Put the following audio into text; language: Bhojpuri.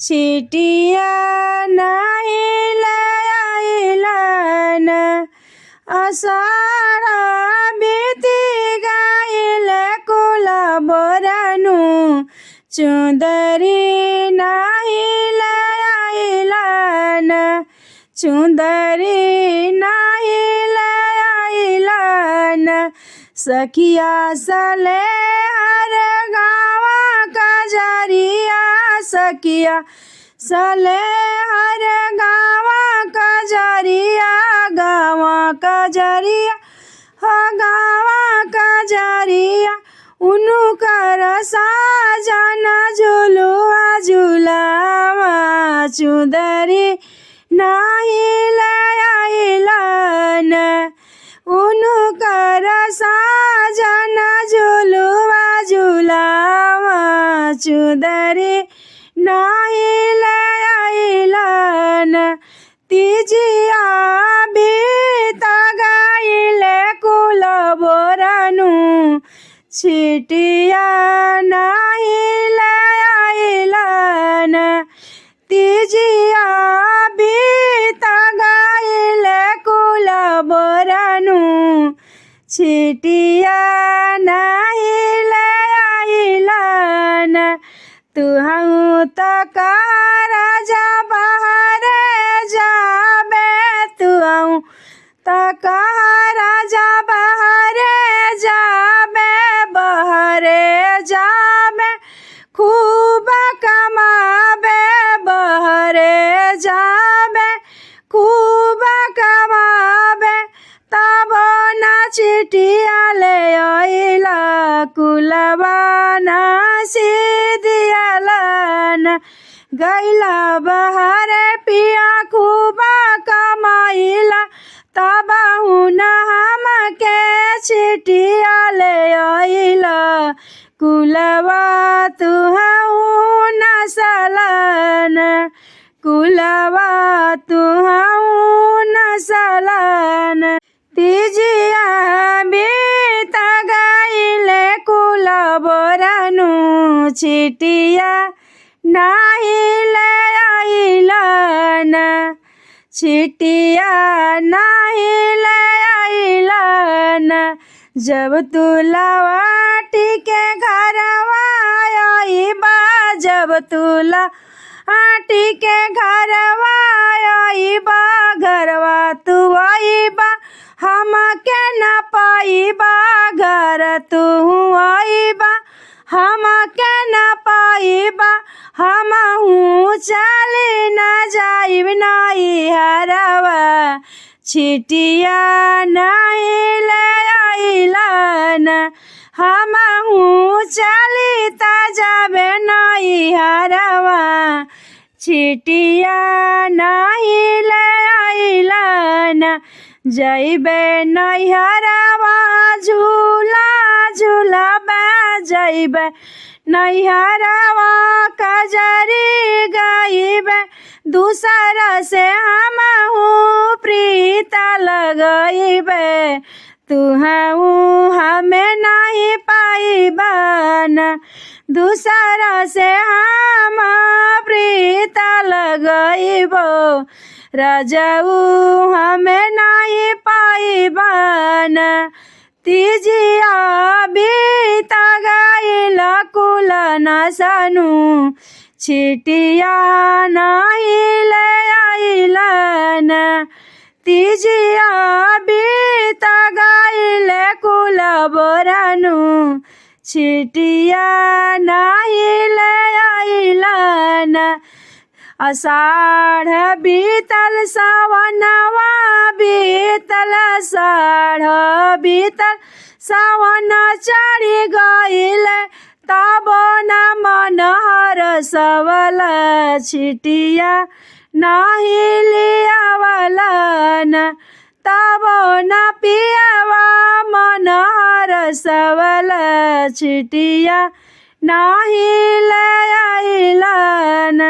छिटिया नाही लयाइलन अषाढ बीती गइल कुल बोरानु चुंदरी नाही लयाइलन चुंदरी नाही लयाइलन सखिया सले हर गावा कजरिया सखिया सले हर गावा कजरिया गावा कजरिया गावा कजरिया उनु कर साजन झुलुआ झुलावा चुंदरी नाही लयाइलन उनु कर साजन झुलुआ झुलावा चुंदरी नाही लयाइलन तीजिया बीत गइल कुल बोरानु छिटिया नाही लयाइलन तीजिया बीत गइल कुल बोरानु छिटिया नाही लयाइलन तुहु तक राजा बाहर जाबे तुहु तक राजा बाहर जाबे बहरे जाबे खूब कमाबे बहरे जाबे खूब कमाबे तब न चिटिया ले आइला कुलबा न सिदियालन गैला बहरे पिया खूब कमाइला तब न हमके चिटिया ले आइला कुलबा तुहु न सलन कुलबा तुहु न सलन तीजिया बीत गइल कुल बोरानु छिटिया नाही लयाइलन छिटिया नाही लयाइलन जब तू लवाटी के घरवा आइबा जब तू लवाटी के घरवा आइबा घरवा तू आइबा हमके न पाइबा घर तू आइबा हमके न पाइबा हमहू चली न जाइब नाई हरवा छिटिया नाही लयाइलन हमहू चली त जाबे नाई हरवा छिटिया नाही लयाइलन जइबे नैहरवा झूला झूलबे जइबे नैहरवा कजरी गइबे दूसरा से हमहू प्रीत लगइबे तुहु हमें नहीं पाइबन दूसरा से हम प्रीत लगइबो राजाऊ हमें नहीं पाइबन तीजिया बीत गइल कुल नसनु छिटिया नहीं लयाइलन तीजिया बीत गइल कुल बोरानु छिटिया नहीं लयाइलन आषाढ़ बीतल सावनवा बीतल आषाढ़ बीतल सावन चढ़ी गइल तब न मन हरसवल छिटिया नहीं लियावलन तब न पियवा मन हरसवल छिटिया नहीं लयाइलन।